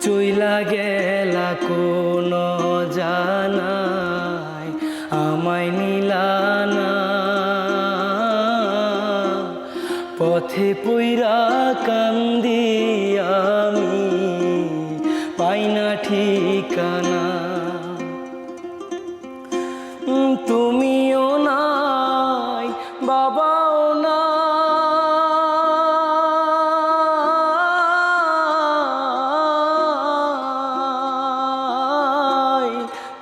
চইলা গেলা কোন জানাই আমায় নিলানা পথে পইরা কান্দি আমি পাইনা ঠিকানা তুমিও নাই বাবাও নাই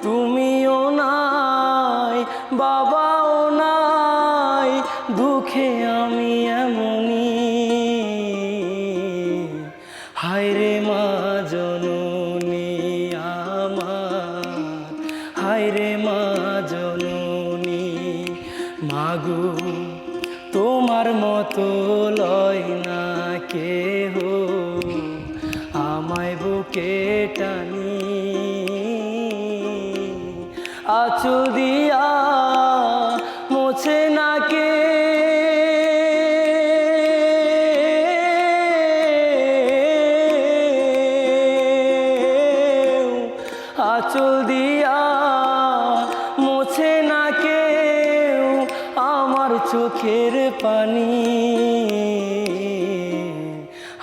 তুমিও নাই বাবাও নাই দুঃখে আমি এমনি হায়রে মা জননী আমার হায়রে মা জননী মাগো তোমার মতো লয় না কেহ আমায় বুকে টানি আঁচল দিয়া মোছে না কে আঁচল দিয়া মোছে না কেউ আমার চোখের পানি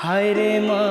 হায়রে মা